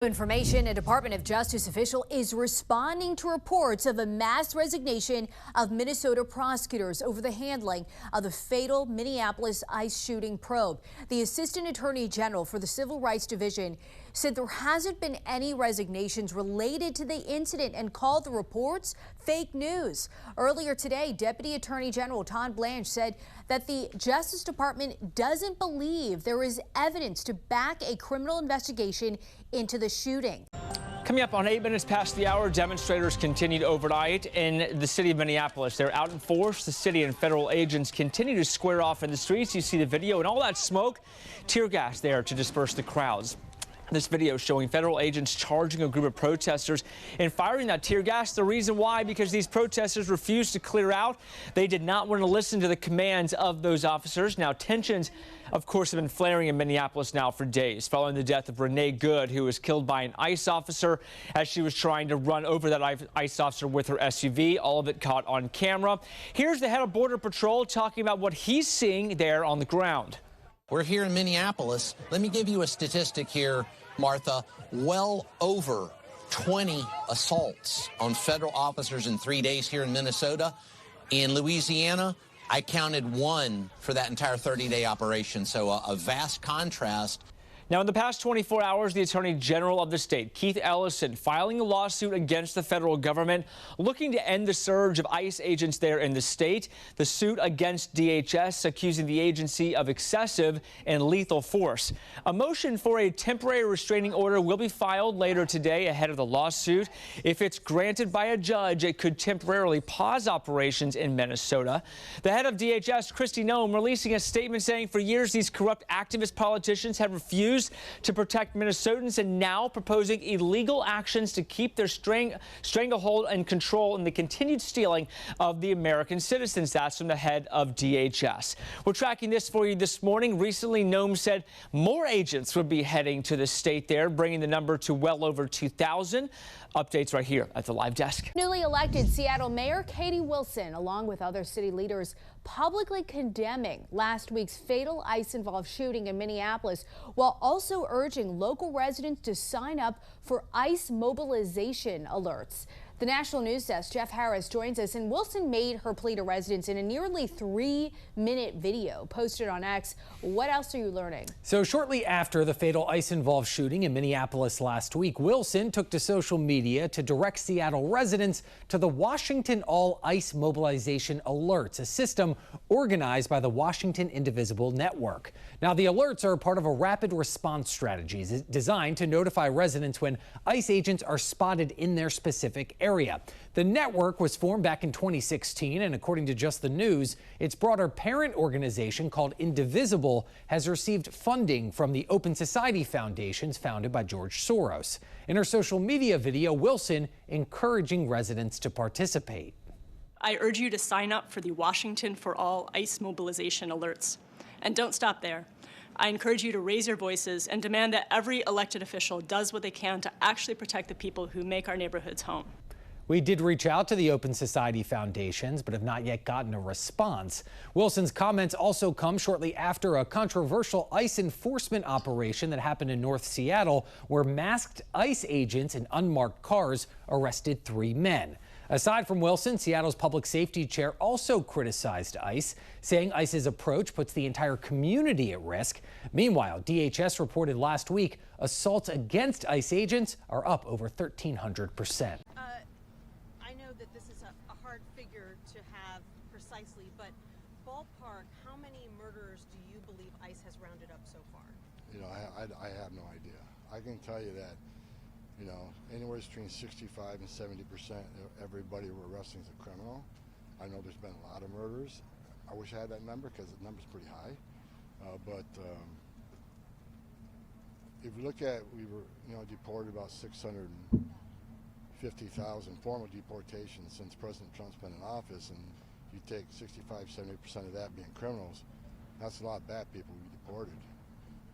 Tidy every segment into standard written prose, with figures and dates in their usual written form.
Information: a Department of Justice official is responding to reports of a mass resignation of Minnesota prosecutors over the handling of the fatal Minneapolis ICE shooting probe. The Assistant Attorney General for the Civil Rights Division said there hasn't been any resignations related to the incident and called the reports fake news. Earlier today, Deputy Attorney General Todd Blanche said that the Justice Department doesn't believe there is evidence to back a criminal investigation into the shooting. Coming up on 8 minutes past the hour, demonstrators continued overnight in the city of Minneapolis. They're out in force. The city and federal agents continue to square off in the streets. You see the video and all that smoke, tear gas there to disperse the crowds. This video showing federal agents charging a group of protesters and firing that tear gas. The reason why, because these protesters refused to clear out. They did not want to listen to the commands of those officers. Now, tensions, of course, have been flaring in Minneapolis now for days, following the death of Renee Good, who was killed by an ICE officer as she was trying to run over that ICE officer with her SUV. All of it caught on camera. Here's the head of Border Patrol talking about what he's seeing there on the ground. We're here in Minneapolis. Let me give you a statistic here, Martha. Well over 20 assaults on federal officers in 3 days here in Minnesota. In Louisiana, I counted one for that entire 30-day operation, so a vast contrast. Now, in the past 24 hours, the Attorney General of the state, Keith Ellison, filing a lawsuit against the federal government, looking to end the surge of ICE agents there in the state. The suit against DHS, accusing the agency of excessive and lethal force. A motion for a temporary restraining order will be filed later today ahead of the lawsuit. If it's granted by a judge, it could temporarily pause operations in Minnesota. The head of DHS, Kristi Noem, releasing a statement saying for years these corrupt activist politicians have refused to protect Minnesotans and now proposing illegal actions to keep their stranglehold and control in the continued stealing of the American citizens. That's from the head of DHS. We're tracking this for you this morning. Recently, Noem said more agents would be heading to the state there, bringing the number to well over 2,000. Updates right here at the live desk. Newly elected Seattle Mayor Katie Wilson, along with other city leaders, publicly condemning last week's fatal ICE-involved shooting in Minneapolis, while also urging local residents to sign up for ICE mobilization alerts. The National News Desk, Jeff Harris, joins us, and Wilson made her plea to residents in a nearly 3-minute video posted on X. What else are you learning? So shortly after the fatal ICE-involved shooting in Minneapolis last week, Wilson took to social media to direct Seattle residents to the Washington All ICE Mobilization Alerts, a system organized by the Washington Indivisible Network. Now, the alerts are part of a rapid response strategy designed to notify residents when ICE agents are spotted in their specific area. The network was formed back in 2016, and according to Just the News, its broader parent organization called Indivisible has received funding from the Open Society Foundations founded by George Soros. In her social media video, Wilson encouraging residents to participate. I urge you to sign up for the Washington for All ICE mobilization alerts. And don't stop there. I encourage you to raise your voices and demand that every elected official does what they can to actually protect the people who make our neighborhoods home. We did reach out to the Open Society Foundations, but have not yet gotten a response. Wilson's comments also come shortly after a controversial ICE enforcement operation that happened in North Seattle, where masked ICE agents in unmarked cars arrested 3 men. Aside from Wilson, Seattle's public safety chair also criticized ICE, saying ICE's approach puts the entire community at risk. Meanwhile, DHS reported last week assaults against ICE agents are up over 1,300%. I know that this is a hard figure to have precisely, but ballpark, how many murderers do you believe ICE has rounded up so far? You know, I have no idea. I can tell you that, you know, anywhere between 65 and 70% of everybody we're arresting is a criminal. I know there's been a lot of murders. I wish I had that number because the number's pretty high. But if you look at, we were, you know, deported about 650,000 formal deportations since President Trump's been in office, and you take 65–70% of that being criminals, that's a lot of bad people we deported.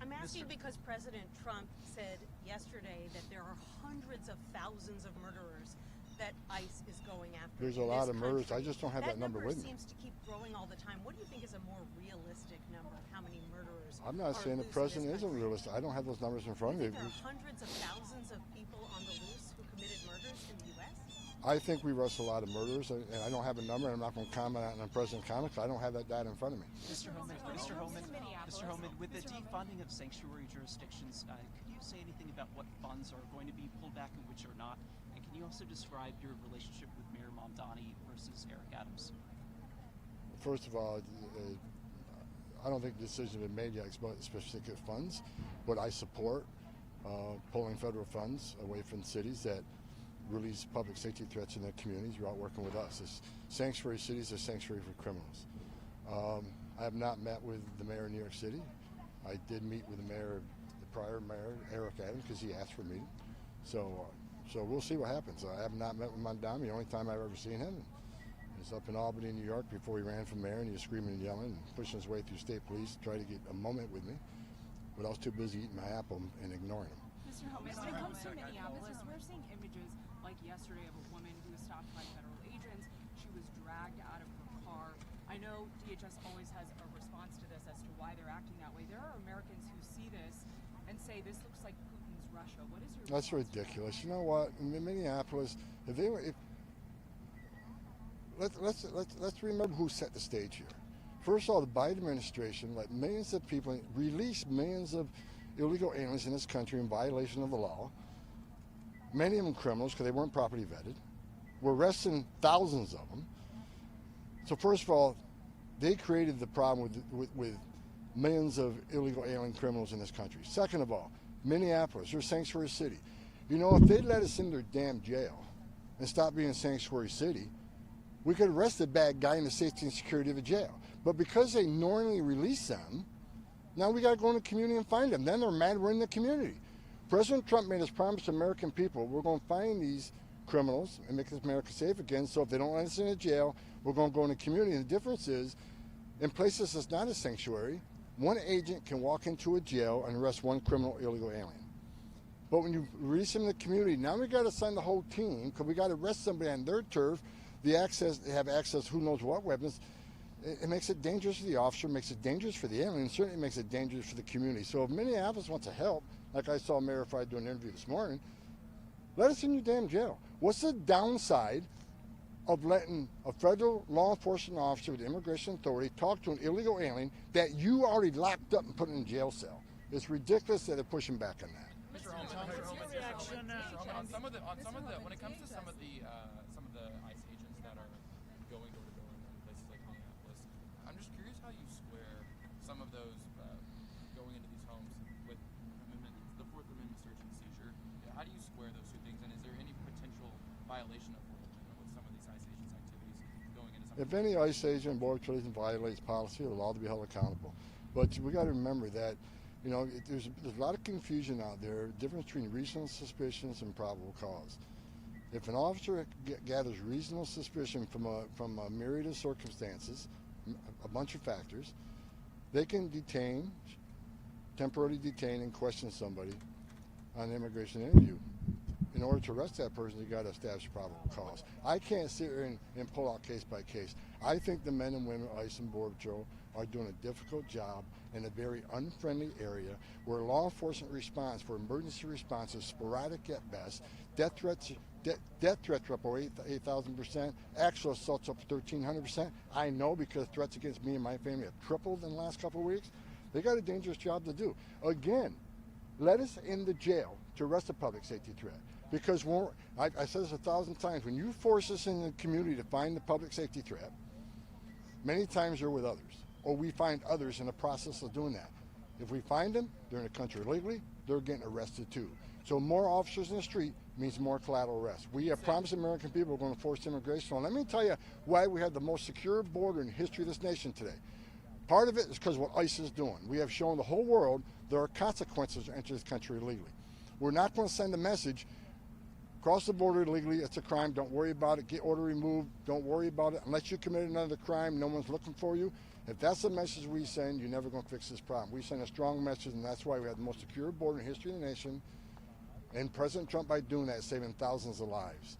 I'm asking because President Trump said yesterday that there are hundreds of thousands of murderers that ICE is going after? There's a lot of murders. I just don't have that number with me. That number seems to keep growing all the time. What do you think is a more realistic number of how many murderers I'm not saying the president isn't realistic. I don't have those numbers in front of me. There are hundreds of thousands of people on the loose who committed murders in the U.S.? I think we arrest a lot of murderers, and I don't have a number, and I'm not going to comment on the president comments. I don't have that data in front of me. Mr. Homan, with the defunding of sanctuary jurisdictions, could you say anything about what funds are going to be pulled back and which are not? And can you also describe your relationship with Mayor Mamdani versus Eric Adams? First of all, I don't think the decision has been made yet about specific funds, but I support pulling federal funds away from cities that release public safety threats in their communities. You're out working with us. It's sanctuary cities are sanctuary for criminals. I have not met with the mayor of New York City. I did meet with the prior mayor, Eric Adams, because he asked for a meeting. So we'll see what happens. I have not met with Mamdani. The only time I've ever seen him is up in Albany, New York, before he ran for mayor, and he was screaming and yelling and pushing his way through state police to try to get a moment with me. But I was too busy eating my apple and ignoring him. Mr. Homan, when it comes to Minneapolis, we're seeing images like yesterday of a woman who was stopped by federal agents. She was dragged out of her car. I know DHS always has a response to this as to why they're acting that way. There are Americans who see this and say this looks like Putin's Russia. What is your That's ridiculous. You know what? In Minneapolis, let's remember who set the stage here. First of all, the Biden administration let millions of people release millions of illegal aliens in this country in violation of the law. Many of them criminals because they weren't properly vetted. We're arresting thousands of them. So first of all, they created the problem with millions of illegal alien criminals in this country. Second of all, Minneapolis, they're a sanctuary city. You know, if they let us in their damn jail and stop being a sanctuary city, we could arrest the bad guy in the safety and security of the jail. But because they normally release them, now we got to go in the community and find them. Then they're mad we're in the community. President Trump made us promise to American people, we're going to find these criminals and make this America safe again. So if they don't let us in the jail, we're going to go in the community. And the difference is, in places that's not a sanctuary, one agent can walk into a jail and arrest one criminal illegal alien. But when you release them in the community, now we got to send the whole team because we got to arrest somebody on their turf. They have access, who knows what weapons. It makes it dangerous for the officer, makes it dangerous for the alien, and certainly makes it dangerous for the community. So if Minneapolis wants to help, like I saw Mayor Frey doing an interview this morning, let us in your damn jail. What's the downside of letting a federal law enforcement officer with the immigration authority talk to an illegal alien that you already locked up and put in a jail cell? It's ridiculous that they're pushing back on that. Mr. Holman, on some of the when it comes to some of the ICE agents that are going door to door in places like Minneapolis, I'm just curious how you square some of those going into these homes with the Fourth Amendment search and seizure. How do you square those two things, and is there any potential violation of with some of these ICE agents' activities going into some? If any ICE agent, Border Patrol violates policy, they're allowed to be held accountable. But we got to remember that, you know, there's a lot of confusion out there, difference between reasonable suspicions and probable cause. If an officer gathers reasonable suspicion from a myriad of circumstances, a bunch of factors, they can temporarily detain and question somebody on an immigration interview. In order to arrest that person, you got to establish probable cause. I can't sit here and pull out case by case. I think the men and women of ICE and Border Patrol are doing a difficult job in a very unfriendly area where law enforcement response for emergency response is sporadic at best. Death threats are up over 8,000%. Actual assaults up 1,300%. I know because threats against me and my family have tripled in the last couple of weeks. They got a dangerous job to do. Again, let us in the jail to arrest a public safety threat. Because I said this 1,000 times, when you force us in the community to find the public safety threat, many times they're with others, or we find others in the process of doing that. If we find them, they're in the country illegally, they're getting arrested too. So more officers in the street means more collateral arrests. We have promised American people we're going to force immigration on. Let me tell you why we have the most secure border in the history of this nation today. Part of it is because of what ICE is doing. We have shown the whole world there are consequences to enter this country illegally. We're not going to send a message, cross the border illegally, it's a crime, don't worry about it, get order removed, don't worry about it. Unless you committed another crime, no one's looking for you. If that's the message we send, you're never going to fix this problem. We send a strong message, and that's why we have the most secure border in the history of the nation. And President Trump, by doing that, is saving thousands of lives.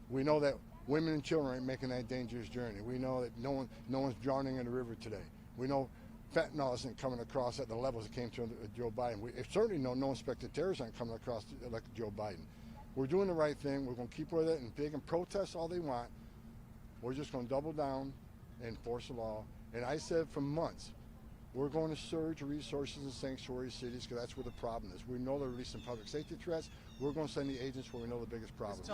We know that women and children ain't making that dangerous journey. We know that no one's drowning in the river today. We know fentanyl isn't coming across at the levels it came to Joe Biden. We certainly know no inspected terrorists aren't coming across like Joe Biden. We're doing the right thing. We're going to keep with it, and they can protest all they want. We're just going to double down and enforce the law. And I said for months, we're going to surge resources in sanctuary cities because that's where the problem is. We know they're releasing public safety threats. We're going to send the agents where we know the biggest problem is.